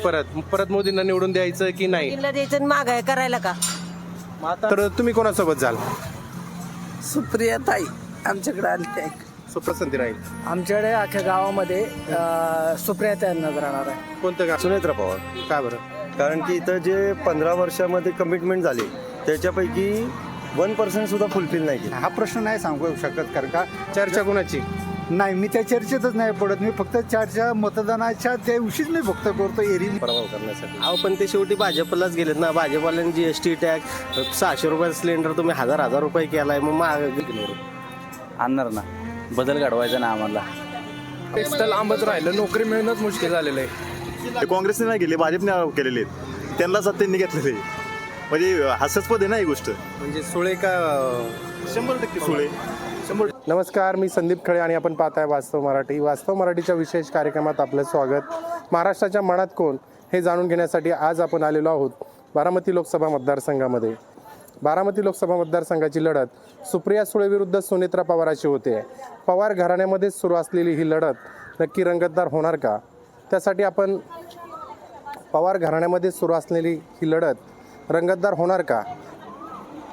परत परत मोदींना निवडून द्यायचं की नाही? मोदींना द्यायचं महागाई करायला का? तर तुम्ही कोणासोबत जाल? सुप्रिया ताई आमच्याकडे आली त्या सुपसंती राहील. आमच्याकडे अख्ख्या गावामध्ये सुप्रिया त्यांना राहणार आहे. कोणतं गाव? सुनेत्रा पवार. का बरं? कारण की इथं जे 15 वर्षामध्ये कमिटमेंट झाली त्याच्यापैकी 1% सुद्धा फुलफिल नाही केली. हा प्रश्न नाही सांगू शकत, कारण का चर्चा कोणाची? नाही, मी त्या चर्चेतच नाही पडत. मी फक्त चर्चा मतदानाच्या त्या दिवशीच मी फक्त करतो एरी. प्रभाव करण्यासाठी. अहो पण ते शेवटी भाजपलाच गेलेत ना. भाजपवाल्यांनी GST टॅक्स 600 रुपये सिलेंडर तुम्ही हजार रुपये केलाय, मग महाग आणणार ना. बदल घडवायचा ना आम्हाला. टेक्स्टाईल आंबत राहिलं, नोकरी मिळणंच मुश्किल झालेलं आहे. काँग्रेसने नाही केले, भाजपने केलेले आहेत. त्यांना सत्तेने घेतलेले. म्हणजे हास्यास्पद आहे ना ही गोष्ट. म्हणजे सुळे का? 100% सुळे. 100. नमस्कार, मी संदीप खळे आणि आपण पाहताय वास्तव मराठी. वास्तव मराठीच्या विशेष कार्यक्रमात आपलं स्वागत. महाराष्ट्राच्या मनात कोण हे जाणून घेण्यासाठी आज आपण आलेलो आहोत बारामती लोकसभा मतदारसंघामध्ये. बारामती लोकसभा मतदारसंघाची लढत सुप्रिया सुळे विरुद्ध सुनेत्रा पवार अशी होते. पवार घराण्यामध्येच सुरू असलेली ही लढत नक्की रंगतदार होणार का? त्यासाठी आपण पवार घराण्यामध्ये सुरू असलेली ही लढत रंगतदार होणार का?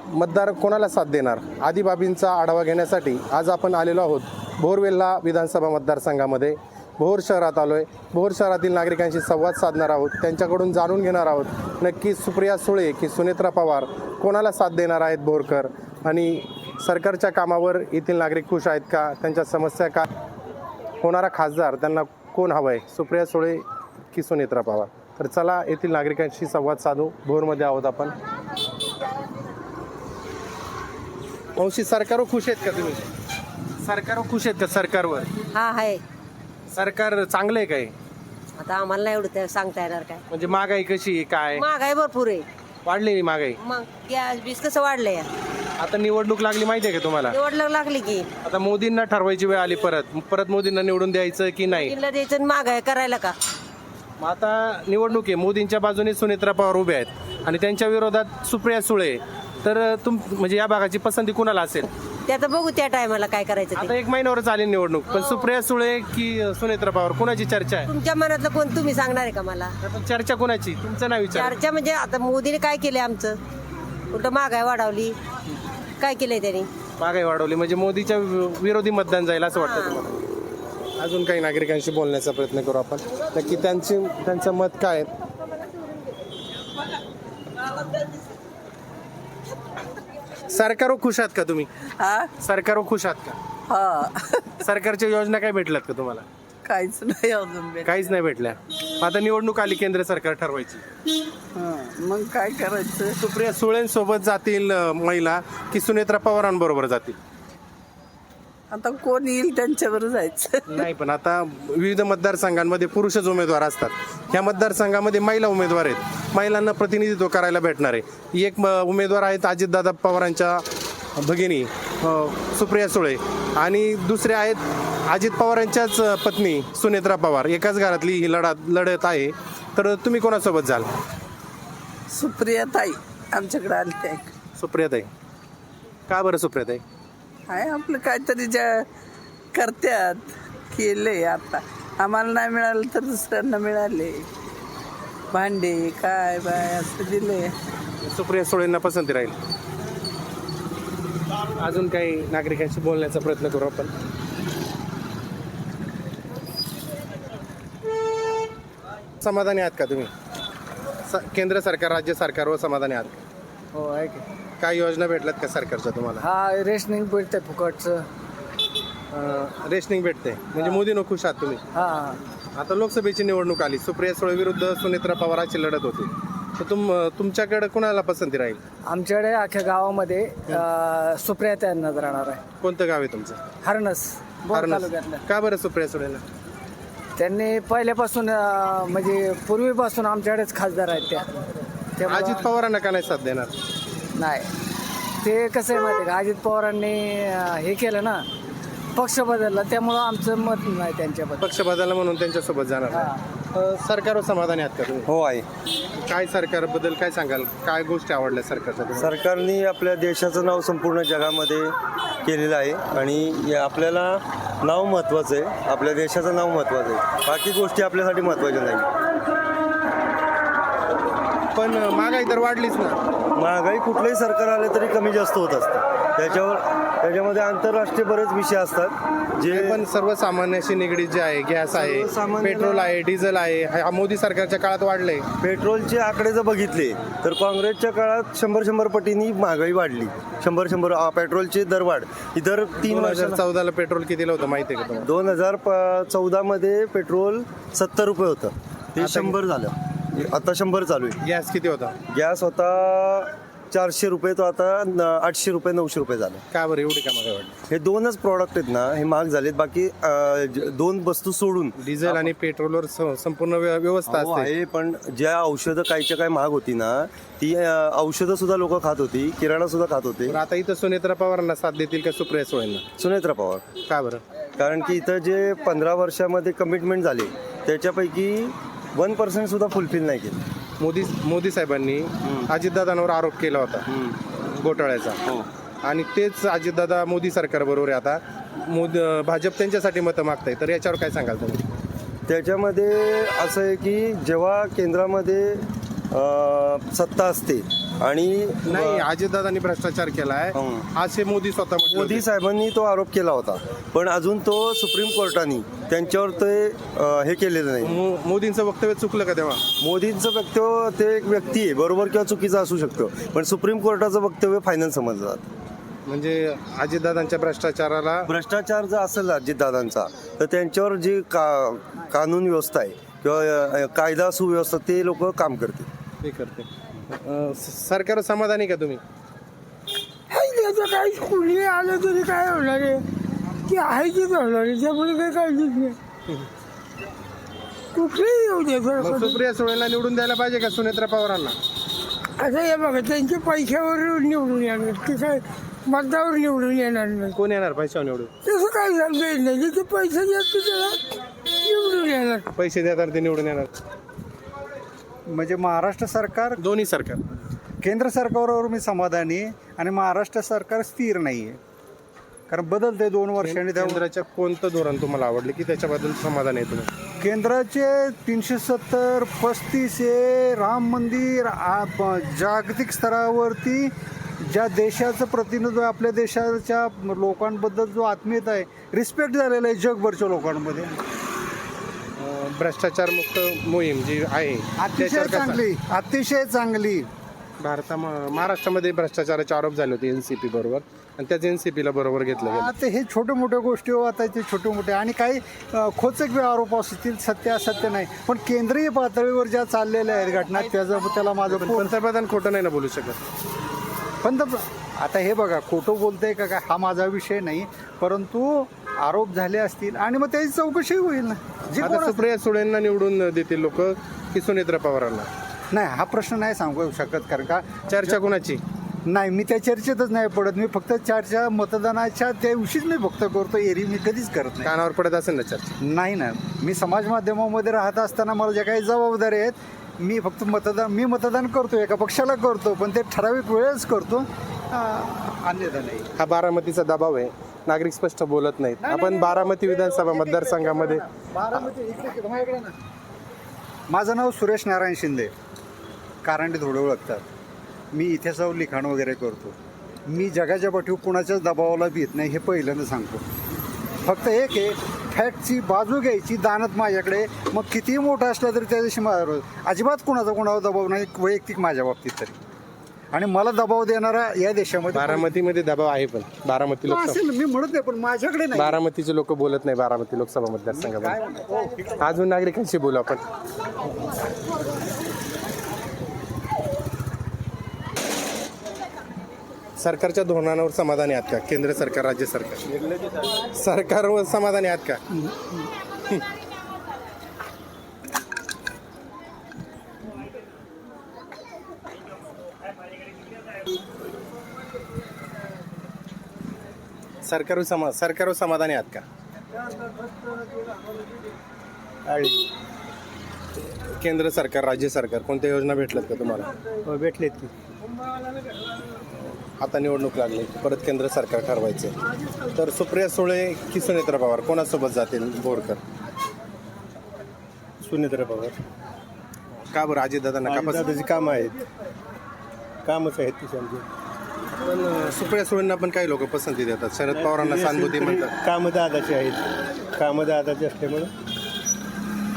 मतदार कोणाला साथ देणार? आदी बाबींचा आढावा घेण्यासाठी आज आपण आलेलो आहोत भोर वेल्हा विधानसभा मतदारसंघामध्ये. भोर शहरात आलो आहे. भोर शहरातील नागरिकांशी संवाद साधणार आहोत, त्यांच्याकडून जाणून घेणार आहोत नक्की सुप्रिया सुळे की सुनेत्रा पवार कोणाला साथ देणार आहेत भोरकर, आणि सरकारच्या कामावर येथील नागरिक खुश आहेत का? त्यांच्या समस्या का? होणारा खासदार त्यांना कोण हवं आहे, सुप्रिया सुळे की सुनेत्रा पवार? तर चला येथील नागरिकांशी संवाद साधू. भोरमध्ये आहोत आपण. मावशी, सरकारवर खुश आहेत का तुम्ही? सरकारवर खुश आहेत का? सरकारवर हा आहे. सरकार चांगलं आहे काय? आता आम्हाला नाही एवढं सांगता येणार काय. म्हणजे महागाई कशी आहे, काय महागाई भरपूर आहे. वाढलेली महागाई? मग गॅस बीस कसं वाढलंय? आता निवडणूक लागली माहिती आहे का तुम्हाला? निवडणूक लागली की आता मोदींना ठरवायची वेळ आली, परत मोदींना निवडून द्यायचं की नाही? मोदींना द्यायचं महागाई करायला का? मग आता निवडणूक आहे, मोदींच्या बाजूने सुनेत्रा पवार उभे आहेत आणि त्यांच्या विरोधात सुप्रिया सुळे. तर म्हणजे या भागाची पसंती कुणाला असेल? ते आता बघू त्या टायमाला काय करायचं आता ते. 1 महिन्यावरच आली निवडणूक, पण सुप्रिया सुळे की सुनेत्रा पवार कुणाची चर्चा आहे? तुमच्या मनातलं कोण तुम्ही सांगणार आहे का मला? आता चर्चा कुणाची? तुमचं नाव विचार. चर्चा म्हणजे आता मोदीने काय केलंय आमचं? कुठं महागाई वाढवली? काय केलंय त्यांनी? महागाई वाढवली म्हणजे मोदीच्या विरोधी मतदान जाईल असं वाटतं तुम्हाला? अजून काही नागरिकांशी बोलण्याचा प्रयत्न करू आपण, नक्की त्यांचं मत काय आहे. सरकारवर खुश आहात का तुम्ही? हा सरकारवर खुश आहात का? हा सरकारच्या योजना काय भेटल्यात का तुम्हाला? काहीच नाही अजून भेट. काहीच नाही भेटल्या. आता निवडणूक आली, केंद्र सरकार ठरवायची. मग काय करायचं? सुप्रिया सुळेंसोबत जातील महिला की सुनेत्रा पवारांबरोबर जातील? आता कोण येईल त्यांच्यावर जायचं. नाही, पण आता विविध मतदारसंघांमध्ये पुरुषच उमेदवार असतात. ह्या मतदारसंघामध्ये महिला उमेदवार आहेत. महिलांना प्रतिनिधित्व करायला भेटणार आहे. एक उमेदवार आहेत अजितदादा पवारांच्या भगिनी सुप्रिया सुळे, आणि दुसरे आहेत अजित पवारांच्याच पत्नी सुनेत्रा पवार. एकाच घरातली ही लढत आहे. तर तुम्ही कोणासोबत जाल? सुप्रिया ताई आमच्याकडे आली त्या. सुप्रियाताई. का बरं सुप्रियाताई? आहे आपलं काहीतरी ज्या करत्यात केले. आता आम्हाला नाही मिळालं तर दुसऱ्यांना मिळाले. भांडे काय बाय असं दिले. सुप्रिया सुळेंना पसंती राहील. अजून काही नागरिकांशी बोलण्याचा प्रयत्न करू आपण. समाधानी आहात का तुम्ही? केंद्र सरकार, राज्य सरकारवर समाधानी आहात का? हो आहे की. काय योजना भेटल्यात का सरकारच्या तुम्हाला? हा रेशनिंग भेटते फुकटचं. रेशनिंग भेटते म्हणजे मोदीनं खुश आहात तुम्ही? हा आता लोकसभेची निवडणूक आली, सुप्रिया सुळे विरुद्ध सुनेत्रा पवारांची लढत होती. तर तुमच्याकडे कुणाला पसंती राहील? आमच्याकडे अख्ख्या गावामध्ये सुप्रिया त्यांना राहणार आहे. कोणतं गाव आहे तुमचं? हरणस, भोर हरणस. तालुक्यातलं. का बरं सुप्रिया सुळेंना? त्यांनी पहिल्यापासून म्हणजे पूर्वीपासून आमच्याकडेच खासदार आहेत त्या. त्यामुळं- अजित पवारांना का नाही साथ देणार? नाही, ते कसं आहे माहिती आहे का, अजित पवारांनी हे केलं ना, पक्ष बदलला, त्यामुळं आमचं मत नाही त्यांच्याबद्दल. पक्ष बदलला म्हणून त्यांच्यासोबत जाणार. सरकारवर समाधानी आहात का तुम्ही? हो आहे. काय सरकारबद्दल काय सांगाल? काय गोष्टी आवडल्या सरकारच्या तुम्हाला? सरकारने आपल्या देशाचं नाव संपूर्ण जगामध्ये केलेलं आहे आणि आपल्याला नाव महत्त्वाचं आहे. आपल्या देशाचं नाव महत्त्वाचं आहे. बाकी गोष्टी आपल्यासाठी महत्त्वाच्या नाही. पण महागाई तर वाढलीच ना. महागाई कुठलंही सरकार आलं तरी कमी जास्त होत असतं. त्याच्यामध्ये आंतरराष्ट्रीय बरेच विषय असतात जे पण सर्वसामान्याशी निगडीत जे आहे, गॅस आहे, सर्वसामान्याला- पेट्रोल आहे, डिझेल आहे, हा मोदी सरकारच्या काळात वाढले. पेट्रोलचे आकडे जर बघितले तर काँग्रेसच्या काळात 100 पटींनी महागाई वाढली. 100 पेट्रोलचे दरवाढ ही दर 3 वर्षाला. 2014ला पेट्रोल कितीला होतं माहिती आहे का तुम्हाला? 2014 मध्ये पेट्रोल 70 रुपये होतं, ते 100 झालं. आता 100 चालू आहे. गॅस किती होता? गॅस होता 400 रुपये, तो आता 800 रुपये 900 रुपये झालं. का बरं एवढी का महागाई वाढली? हे दोनच प्रॉडक्ट आहेत ना, हे महाग झालेत. बाकी 2 वस्तू सोडून डिझेल आणि पेट्रोलवर संपूर्ण व्यवस्था हो असते. आहे, पण ज्या औषधं काहीच्या काय महाग होती ना, ती औषधं सुद्धा लोक खात होती, किराणा सुद्धा खात होते. तर आता इथं सुनेत्रा पवारांना साथ देतील का सुप्रिया सुळेंना? सुनेत्रा पवार, का बरं? कारण की इथं जे 15 वर्षामध्ये कमिटमेंट झाले त्याच्यापैकी 1% सुद्धा फुलफिल नाही केलं. मोदी साहेबांनी अजितदादांवर आरोप केला होता घोटाळ्याचा, आणि तेच अजितदादा मोदी सरकार बरोबर आहे आता. भाजप त्यांच्यासाठी मतं मागताय, तर याच्यावर काय सांगाल तुम्ही? त्याच्यामध्ये असं आहे की जेव्हा केंद्रामध्ये सत्ता असते आणि नाही, अजितदादांनी भ्रष्टाचार केलाय असे मोदी स्वतः म्हटले होते. मोदी साहेबांनी तो आरोप केला होता, पण अजून तो सुप्रीम कोर्टाने त्यांच्यावर ते हे केलेलं नाही. मोदींचं वक्तव्य चुकलं का तेव्हा? मोदींचं वक्तव्य ते एक व्यक्ती आहे, बरोबर किंवा चुकीचं असू शकतं, पण सुप्रीम कोर्टाचं वक्तव्य फायनल समजलं जातं. म्हणजे अजितदादांच्या भ्रष्टाचार जर असेल अजितदादांचा, तर त्यांच्यावर जी कानून व्यवस्था आहे किंवा कायदा सुव्यवस्था, ते लोक काम करतील. हे करते. सरकार समाधानी का तुम्ही? त्याचं काही कुणी आलं तरी काय होणार आहे, की आहे तेच होणार आहे, त्यामुळे काही काळजीच नाही. कुठलेही येऊ दे मग सुप्रिया सुळेंना निवडून द्यायला पाहिजे का सुनेत्रा पवारांना? आता हे बघा, त्यांच्या पैशावर निवडून येणार, की काय मतदावर निवडून येणार नाही. कोण येणार पैशावर निवडून? तसं काय सांगता येत नाही. जिथे पैसा जास्त त्याला निवडून येणार. पैसे देतात ते निवडून येणार. म्हणजे महाराष्ट्र सरकार, दोन्ही सरकार. केंद्र सरकारवर मी समाधानी आहे आणि महाराष्ट्र सरकार स्थिर नाही आहे, कारण बदलते 2 वर्षांनी. केंद्राच्या कोणतं धोरण तुम्हाला आवडलं की त्याच्याबद्दल समाधान आहे तुम्ही? केंद्राचे 370, 35 आहे, राम मंदिर, जागतिक स्तरावरती ज्या देशाचं प्रतिनिधित्व, आपल्या देशाच्या लोकांबद्दल जो आत्मीयता आहे, रिस्पेक्ट झालेला आहे जगभरच्या लोकांमध्ये. भ्रष्टाचार मुक्त मोहीम जी आहे अतिशय चांगली. महाराष्ट्रामध्ये भ्रष्टाचाराचे आरोप झाले होते एनसीपी बरोबर, आणि त्याच एनसीपीला बरोबर घेतलं गेलं. आता हे छोट्या मोठ्या गोष्टी आता ते छोटे मोठे आणि काही खोचक आरोप असतील, सत्य असत्य नाही, पण केंद्रीय पातळीवर ज्या चाललेल्या आहेत घटना, त्याला माझं पंतप्रधान खोटं नाही ना बोलू शकत. आता हे बघा, खोटं बोलतंय का काय हा माझा विषय नाही, परंतु आरोप झाले असतील आणि मग त्याची चौकशी होईल ना. आता सुप्रिया सुळेंना निवडून देतील लोक की सुनेत्रा पवारांना? नाही, हा प्रश्न नाही सांगू शकत, कारण का चर्चा कोणाची नाही, मी त्या चर्चेतच नाही पडत. मी फक्त चर्चा मतदानाच्या त्या दिवशीच मी फक्त करतो, एरी मी कधीच करत नाही. कानावर पडत असेल ना चर्चा? नाही ना, मी समाज माध्यमामध्ये राहत असताना मला ज्या काही जबाबदारी आहेत, मी फक्त मतदान करतो, एका पक्षाला करतो, पण ते ठराविक वेळेस करतो, अन्यथा नाही. हा बारामतीचा दबाव आहे, नागरिक स्पष्ट बोलत नाहीत. आपण बारामती विधानसभा मतदारसंघामध्ये माझं नाव सुरेश नारायण शिंदे, कारंडे थोडं ओळखतात. मी इथे जाऊन लिखाण वगैरे करतो. मी जगाच्या पाठीवर कुणाच्याच दबावाला भीत नाही, हे पहिल्यांदा सांगतो. फक्त एक आहे, फॅक्टची बाजू घ्यायची दानत माझ्याकडे, मग कितीही मोठा असला तरी त्या दिवशी माझ्यावर अजिबात कुणावर दबाव नाही, वैयक्तिक माझ्या बाबतीत तरी. आणि मला दबाव देणारा या देशामध्ये बारामतीमध्ये दबाव आहे, पण बारामती लोकसभा असेल, मी म्हणत नाही, पण माझ्याकडे नाही. बारामतीचे लोक बोलत नाही बारामती लोकसभा मतदारसंघामध्ये. अजून नागरिकांशी बोलू आपण. सरकारच्या धोरणांवर समाधानी आहात का? केंद्र सरकार, राज्य सरकारवर समाधानी आहात का? सरकारवर समाधानी आहात का? केंद्र सरकार, राज्य सरकार कोणत्या योजना भेटल्यात का तुम्हाला? भेटलेत की. आता निवडणूक लागली, परत केंद्र सरकार ठरवायचे, तर सुप्रिया सुळे की सुनेत्रा पवार कोणासोबत जातील बोरकर? सुनेत्रा पवार. का बरं अजितदादांना का पसंत? दादाची कामं आहेत, कामच आहेत तिची आमची. पण सुप्रिया सुळेंना पण काही लोक पसंती देतात, शरद पवारांना सहानुभूती म्हणतात. कामं दादाची आहेत, कामं दादाची असल्यामुळं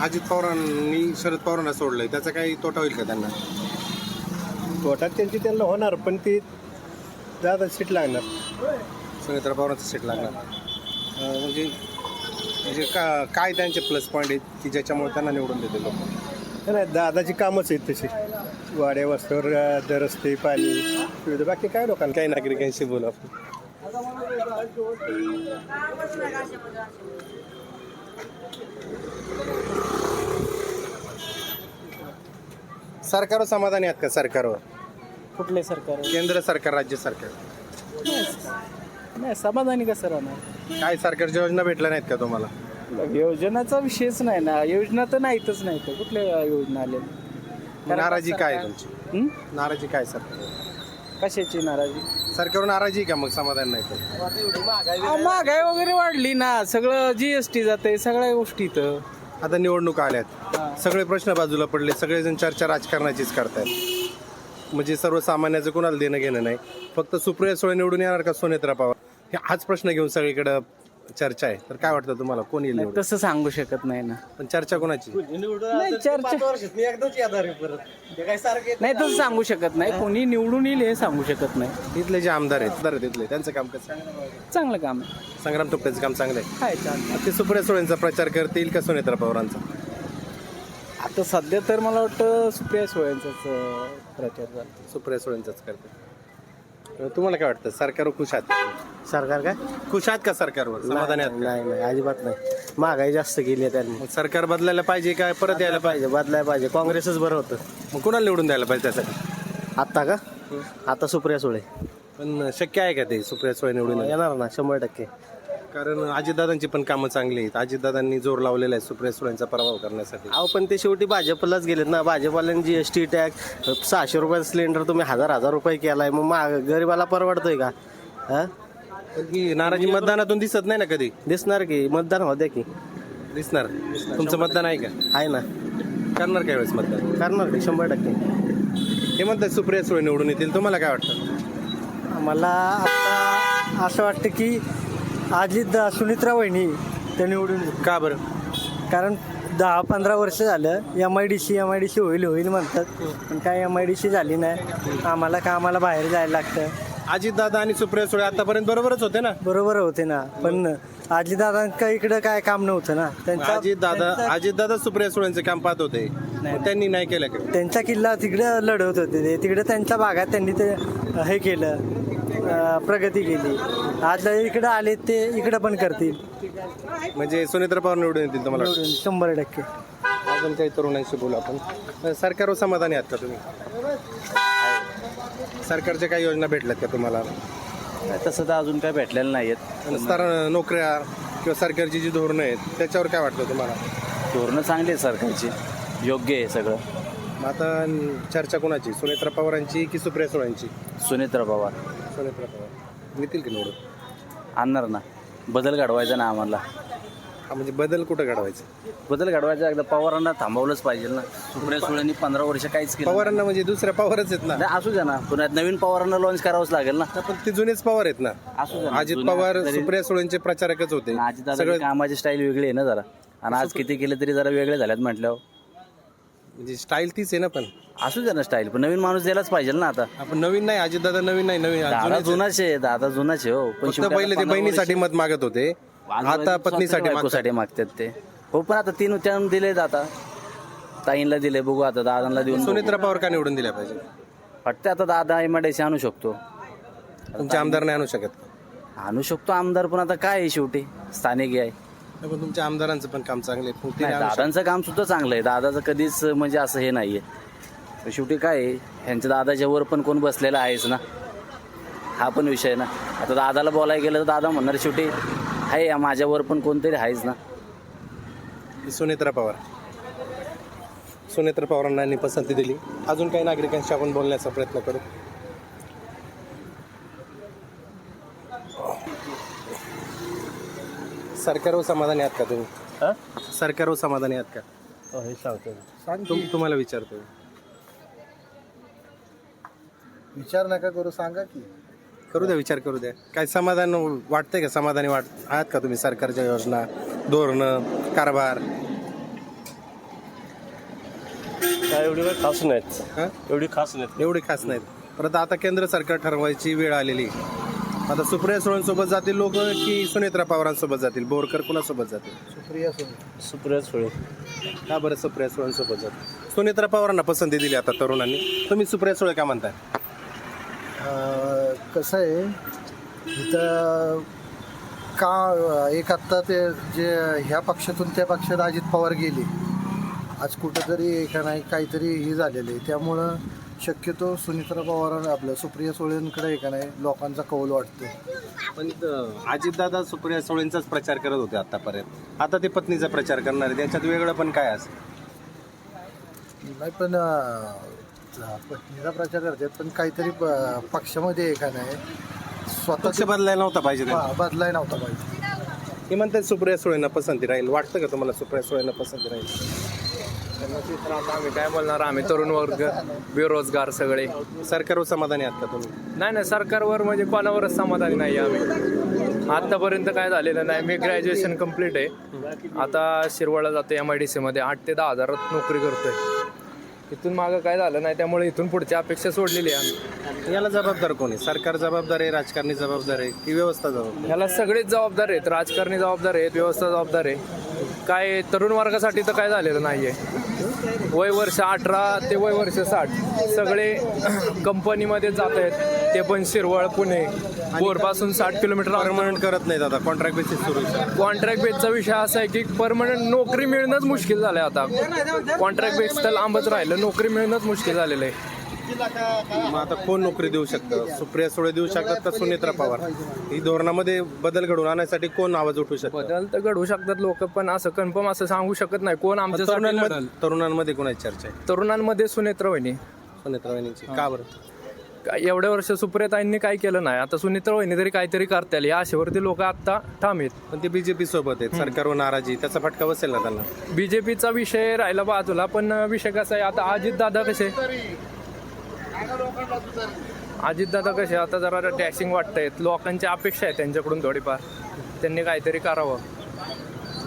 अजित पवारांनी शरद पवारांना सोडलंय, त्याचा काही तोटा होईल का त्यांना? तोटात त्यांना होणार, पण ती दादा सीट लागणार. सुनेत्रा पवारांचं सीट लागणार. म्हणजे म्हणजे काय त्यांचे प्लस पॉईंट आहेत की ज्याच्यामुळे त्यांना निवडून देते लोक? नाही, दादाची कामच आहेत तशी, वाड्या वस्त्यावर रस्ते, पाणी, सुविधा, बाकी काय लोकांना. काही नागरिकांशी बोलू आपण. सरकारवर समाधानी आहात का? सरकारवर, कुठले सरकार केंद्र सरकार, राज्य सरकार, नाही समाधानी कसं राहणार? काय सरकारच्या योजना भेटल्या नाहीत का तुम्हाला? योजनाचा विषयच नाही ना, योजना तर नाहीतच नाही तर कुठल्या योजना आलेल्या? नाराजी काय आहे तुमची? नाराजी काय सरकार? कशाची नाराजी? सरकारवर नाराजी आहे का मग? समाधान नाही तर महागाई वगैरे वाढली ना, सगळं GST जाते, सगळ्या गोष्टी तर. आता निवडणुका आल्यात, सगळे प्रश्न बाजूला पडले, सगळेजण चर्चा राजकारणाचीच करतायत. म्हणजे सर्वसामान्याचं कोणाला देणं घेणं नाही. फक्त सुप्रिया सुळे निवडून येणार का सुनेत्रा पवार, हे हाच प्रश्न घेऊन सगळीकडे चर्चा आहे. तर काय वाटतं तुम्हाला, कोण येईल निवडून? तसं सांगू शकत नाही ना. पण चर्चा कोणाची? नाही चर्चा नाही तसं सांगू शकत नाही. कोणी निवडून येईल हे सांगू शकत नाही. इथले जे आमदार आहेत तिथले, त्यांचं काम कसं? चांगलं काम आहे. संग्राम थोपटेचं काम चांगलं आहे. काय चांगलं ते सुप्रिया सुळेंचा प्रचार करतील का सुनेत्रा पवारांचा? आता सध्या तर मला वाटतं सुप्रिया सुळेंचाच प्रचार झाला. सुप्रिया सुळेंचाच करते. तुम्हाला काय वाटतं, सरकारवर खुश आहात? सरकार काय? खुश आहात का सरकारवर? समाधानी आहात का? नाही अजिबात नाही. महागाई जास्त केली आहे त्यांनी. मग सरकार बदलायला पाहिजे काय परत यायला पाहिजे? बदलायला पाहिजे. काँग्रेसच बरं होतं. मग कुणाला निवडून द्यायला पाहिजे त्यासाठी? आत्ता का? आता सुप्रिया सुळे पण शक्य आहे का ते सुप्रिया सुळे निवडून यायला? येणार ना 100%. कारण अजितदादांची पण कामं चांगली आहेत. अजितदादांनी जोर लावलेला आहे सुप्रिया सुळेंचा पराभव करण्यासाठी. अहो पण ते शेवटी भाजपलाच गेलेत ना. भाजपवाल्यांनी GST टॅक्स 600 रुपयाचा सिलेंडर तुम्ही 1000 रुपये केलाय, मग गरीबाला परवडतोय का? हा, पण ही नाराजी मतदानातून दिसत नाही ना कधी? दिसणार की मतदान होऊ द्या की. दिसणार. तुमचं मतदान आहे का? आहे ना, करणार काय वेळेस मतदान? करणार की 100%. हे म्हणतात सुप्रिया सुळे निवडून येतील, तुम्हाला काय वाटतं? मला आता असं वाटतं की अजित सुनित्रा वहिनी ते निवडून, का बरं? कारण 10-15 वर्ष झालं MIDC होईल म्हणतात, पण काय MIDC झाली नाही. आम्हाला कामाला बाहेर जायला लागतं. अजितदादा आणि सुप्रिया सुळे आतापर्यंत बरोबरच होते ना? बरोबर होते ना, पण अजितदादांका इकडं काय काम नव्हतं ना. अजितदादा सुप्रिया सुळेंचे काम पाहत होते, पण त्यांनी नाही केलं का? त्यांचा किल्ला तिकडं लढवत होते ते, तिकडे त्यांच्या भागात त्यांनी ते हे केलं, प्रगती केली. आज इकडं आले ते इकडं पण करतील. म्हणजे सुनेत्रा पवार निवडून येतील तुम्हाला? 100%. अजून काही तरुणांशी बोलू आपण. सरकारवर समाधानी आहात का तुम्ही? सरकारच्या काही योजना भेटल्यात का तुम्हाला? तसं तर अजून काय भेटलेलं नाही आहेत. नोकऱ्या किंवा सरकारची जी धोरणं आहेत त्याच्यावर काय वाटतं तुम्हाला? धोरणं चांगली आहेत सरकारची, योग्य आहे सगळं. मग आता चर्चा कोणाची, सुनेत्रा पवारांची की सुप्रिया सुळेंची? सुनेत्रा पवार सुनेत्रा पवार येतील की निवडून? आणणार ना. बदल घडवायचा ना आम्हाला. हा, म्हणजे बदल कुठं घडवायचं? बदल घडवायचा, एकदा पवारांना थांबवलंच पाहिजे ना. सुप्रिया सुळेंनी 15 वर्ष काहीच केलं पवारांना म्हणजे दुसऱ्या पवारच आहेत ना? नाही. असू द्या ना, पुन्हा नवीन पवारांना लॉन्च करावंच लागेल ना. पण ते जुनेच पवार आहेत ना. असू द्या ना. अजित जुन्या पवार तरी- सुप्रिया सुळेंचे प्रचारकच होते. अजितदादांची कामाची स्टाईल वेगळी आहे ना जरा, आणि आज किती केलं तरी जरा वेगळे झाल्यात म्हटल्यावर. म्हणजे स्टाईल तीच आहे ना. पण असू द्या ना स्टाईल, पण नवीन माणूस द्यायलाच पाहिजे ना. आता आपण नवीन नाही, अजितदादा नवीन नाही, नवीन दादा जुनेच आहेत. जुनाच आहे, दादा जुनाच आहे. हो, पण फक्त शेवटी पहिले ते 15 बहिणीसाठी वर्ष- मत मागत होते, आता पत्नीसाठी बायकोसाठी मागतात ते. हो, पण आता 3 टर्म दिलेत. आता ताईंला दिले, बघू आता दादांना देऊन. सुनेत्रा पवार का निवडून दिल्या पाहिजे? वाटतं आता दादा MIDC आणू शकतो. तुमचे आमदार नाही आणू शकत? आणू शकतो आमदार, पण आता काय आहे शेवटी स्थानिक आहे. पण तुमच्या आमदारांचं पण काम चांगले आहे. मग ते नाही, नाही आणू शकत. दादांचं काम सुद्धा चांगलं आहे. दादाचं कधीच म्हणजे असं हे नाहीये. पण शेवटी काय आहे, ह्यांच्या दादाच्या वर पण कोण बसलेला आहेच ना. हा पण विषय आहे ना. आता दादाला बोलायला गेलं तर दादा म्हणणार शेवटी आहे माझ्यावर पण कोणतरी आहेच ना. सुनेत्रा पवार. सुनेत्रा पवारांना पसंती दिली. अजून काही नागरिकांशी आपण बोलण्याचा प्रयत्न करू. सरकारवर समाधानी आहात का तुम्ही? सरकारवर समाधानी आहात का? हे सांगतो तुम्हाला विचारतो. विचार नका करू, सांगा की. करू द्या, विचार करू द्या. काय समाधान वाटतंय का? समाधानी आहात का तुम्ही सरकारच्या योजना, धोरणं, कारभार? काय एवढी काही खास नाहीत. हा? एवढी खास नाहीत. एवढे खास नाहीत. परत आता केंद्र सरकार ठरवायची वेळ आलेली. आता सुप्रिया सुळेंसोबत जातील लोक की सुनेत्रा पवारांसोबत जातील? बोरकर कुणासोबत जातील? सुप्रिया सुळे. का बरं सुप्रिया सुळेंसोबत जातील? सुनेत्रा पवारांना पसंती दिली आता तरुणांनी. तुम्ही सुप्रिया सुळे का म्हणताय? कसं आहे इथं का एक आत्ता ते जे ह्या पक्षातून त्या पक्षात अजित पवार गेले, आज कुठंतरी का नाही काहीतरी हे झालेलं आहे. त्यामुळं शक्यतो सुनित्रा पवार आपलं सुप्रिया सुळेंकडे का नाही लोकांचा कौल वाटतो. पण अजितदादा सुप्रिया सुळेंचाच प्रचार करत होते आतापर्यंत. आता ते पत्नीचा प्रचार करणार आहे. त्याच्यात वेगळं पण काय असं? नाही पण पत्नीचा प्रचार करतात, पण काहीतरी पक्षामध्ये आहे का नाही पक्ष स्वतः बदलायला नव्हता पाहिजे त्यांनी. बदलाय नव्हता पाहिजे. हे म्हणतात सुप्रिया सुळेंना पसंती राहील. वाटतं का तुम्हाला सुप्रिया सुळेंना पसंती राहील? आम्ही काय बोलणार, आम्ही तरुण वर्ग, बेरोजगार सगळे. सरकारवर समाधानी आहात का तुम्ही? नाही सरकारवर म्हणजे कोणावरच समाधानी नाही आम्ही. आतापर्यंत काय झालेलं नाही. मी ग्रॅज्युएशन कम्प्लीट आहे. आता शिरवळला जातो MIDC मध्ये 8 ते 10 हजारात नोकरी करतोय. इथून मागं काय झालं नाही, त्यामुळे इथून पुढची अपेक्षा सोडलेली आहे आम्ही. याला जबाबदार कोण आहे? सरकार जबाबदार आहे, राजकारणी जबाबदार आहे की व्यवस्था जबाबदार? ह्याला सगळेच जबाबदार आहेत. राजकारणी जबाबदार आहेत, व्यवस्था जबाबदार आहे. काय तरुण वर्गासाठी तर काय झालेलं नाहीये. वय वर्ष 18 ते वय वर्ष 60 सगळे कंपनीमध्ये जात आहेत. ते पण शिरवळ, पुणे, बोरपासून 60 किलोमीटर. परमनंट करत नाहीत आता, कॉन्ट्रॅक्ट बेसिस सुरू आहे. कॉन्ट्रॅक्ट बेसचा विषय असा आहे की परमनंट नोकरी मिळणंच मुश्किल झालं आहे आता. कॉन्ट्रॅक्ट बेस तर लांबच राहिलं, नोकरी मिळणंच मुश्किल झालेलं आहे. मग आता कोण नोकरी देऊ शकतं? सुप्रिया सुळे देऊ शकतात का सुनेत्रा पवार? ही धोरणामध्ये बदल घडवून आणण्यासाठी कोण आवाज उठवू शकतं? बदल तर घडवू शकतात लोक, पण असं कन्फर्म असं सांगू शकत नाही कोण आमच्या. तरुणांमध्ये कोणाची चर्चा आहे? तरुणांमध्ये सुनेत्रा वहिनी. सुनेत्रा वहिनीची. का बरं? एवढ्या वर्ष सुप्रियाताईंनी काय केलं नाही. आता सुनेत्रा वहिनी तरी काहीतरी करतील या आशेवरती लोक आता ठाम आहेत. पण ते बीजेपी सोबत आहेत, सरकारवर नाराजी, त्याचा फटका बसेल ना त्यांना? बीजेपीचा विषय राहिला बाजूला, पण विषय कसा आहे आता अजितदादा कसे आता जरा डॅशिंग वाटतायत. लोकांची अपेक्षा आहे त्यांच्याकडून थोडीफार, त्यांनी काहीतरी करावं.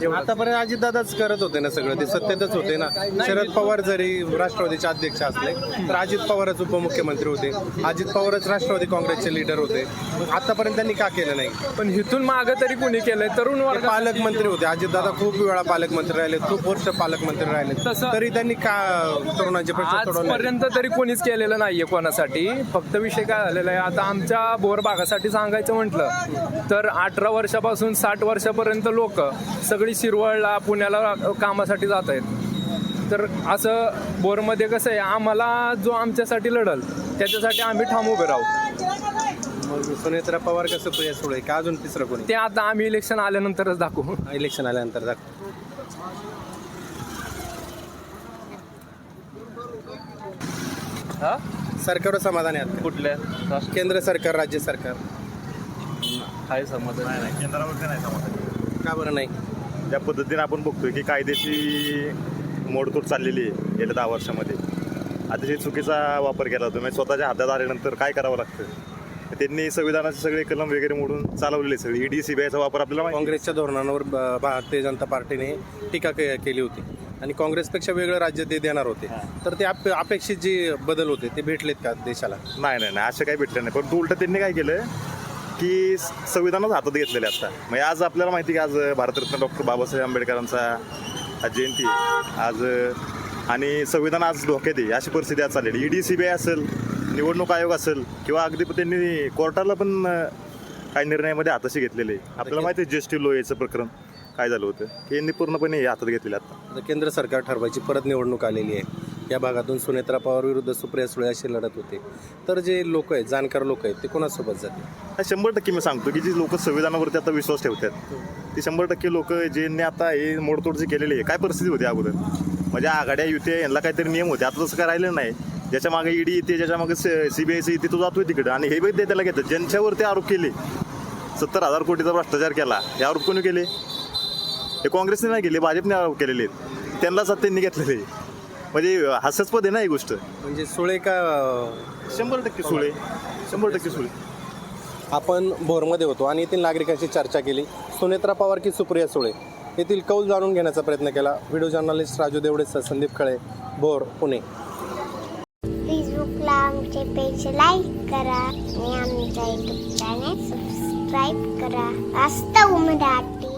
आतापर्यंत अजितदादाच करत होते ना सगळं, ते सत्तेतच होते ना. शरद पवार जरी राष्ट्रवादीचे अध्यक्ष असले तर अजित पवारच उपमुख्यमंत्री होते, अजित पवारच राष्ट्रवादी काँग्रेसचे लीडर होते. आतापर्यंत त्यांनी का केलं नाही? पण इथून मागं तरी कोणी केलंय? तरुण वर्ग. पालकमंत्री होते अजितदादा, खूप वेळा पालकमंत्री राहिले, खूप वर्ष पालकमंत्री राहिले, तरी त्यांनी का तरुणांचे प्रश्न सोडवले? आजपर्यंत तरी कोणीच केलेलं नाहीये कोणासाठी. फक्त विषय काय झालेला आहे आता आमच्या बोर भागासाठी सांगायचं म्हटलं तर 18 वर्षापासून 60 वर्षापर्यंत लोक सगळी शिरवळला, पुण्याला कामासाठी जात आहेत. तर असं बोरमध्ये कसं आहे, आम्हाला जो आमच्यासाठी लढल त्याच्यासाठी आम्ही ठाम उभे राहू. सुनेत्रा पवार का सुप्रिया सुळे का अजून तिसरं कोणी? ते आता आम्ही इलेक्शन आल्यानंतरच दाखवू. इलेक्शन आल्यानंतर दाखवू. सरकारवर समाधानी आहात? कुठल्या केंद्र सरकार, राज्य सरकार? काय समाधान नाही. केंद्रावरती नाही समाधान. का बरं नाही? ज्या पद्धतीने आपण बघतोय की कायद्याची मोडतोड चाललेली आहे गेल्या 10 वर्षामध्ये, अतिशय चुकीचा वापर केला होता. म्हणजे स्वतःच्या हातात आल्यानंतर काय करावं लागतं, त्यांनी संविधानाचे सगळे कलम वगैरे मोडून चालवलेले सगळे. ईडी सीबीआयचा वापर आपल्याला काँग्रेसच्या धोरणांवर भारतीय जनता पार्टीने टीका केली होती आणि काँग्रेसपेक्षा वेगळं राज्य ते देणार होते. तर ते अपेक्षित जे बदल होते ते भेटलेत का देशाला? नाही असं काही भेटलं नाही. परंतु उलट त्यांनी काय केलं की संविधानच हातात घेतलेले असतात. म्हणजे आज आपल्याला माहिती की आज भारतरत्न डॉक्टर बाबासाहेब आंबेडकरांचा आज जयंती आज, आणि संविधान आज धोक्यात आहे अशी परिस्थिती आज चाललेली. ईडी सीबीआय असेल, निवडणूक आयोग असेल, किंवा अगदी त्यांनी कोर्टाला पण काही निर्णयामध्ये हाताशी घेतलेले. आपल्याला माहिती आहे जीएसटी लो याचं प्रकरण काय झालं होतं की यांनी पूर्णपणे हातात घेतलेले. आता केंद्र सरकार ठरवायची परत निवडणूक आलेली आहे. या भागातून सुनेत्रा पवार विरुद्ध सुप्रिया सुळे अशी लढत होते. तर जे लोक आहेत, जाणकार लोक आहेत, ते कोणासोबत जातील? 100% मी सांगतो की जी लोक संविधानावरती आता विश्वास ठेवतात ती 100% लोक ज्यांनी आता हे मोडतोड जी केलेली आहे. काय परिस्थिती होती अगोदर, म्हणजे आघाड्या युत्या यांना काहीतरी नियम होते, आता तसं काय राहिलं नाही. ज्याच्या मागे ईडी येते, ज्याच्या मागे सीबीआयसी येते, तो जातोय तिकडे आणि हे बघ त्याला घेतात. ज्यांच्यावरती आरोप केले, 70,000 कोटीचा भ्रष्टाचार केला, हे आरोप कोणी केले? हे काँग्रेसने नाही केले, भाजपने आरोप केलेले आहेत. त्यांनाच त्यांनी घेतलेले आहे. म्हणजे हास्यास्पद आहे ना ही गोष्ट. म्हणजे सुळे का 100% सुळे, 100% सुळे. आपण भोरमध्ये होतो आणि येथील नागरिकांशी चर्चा केली. सुनेत्रा पवार की सुप्रिया सुळे येथील कौल जाणून घेण्याचा प्रयत्न केला. व्हिडिओ जर्नलिस्ट राजू देवडेसह संदीप खळे, भोर, पुणे. फेसबुकला आमचे पेज लाईक करा आणि आमच्या यूट्यूब चॅनेल सबस्क्राईब करा. वास्तव मराठी.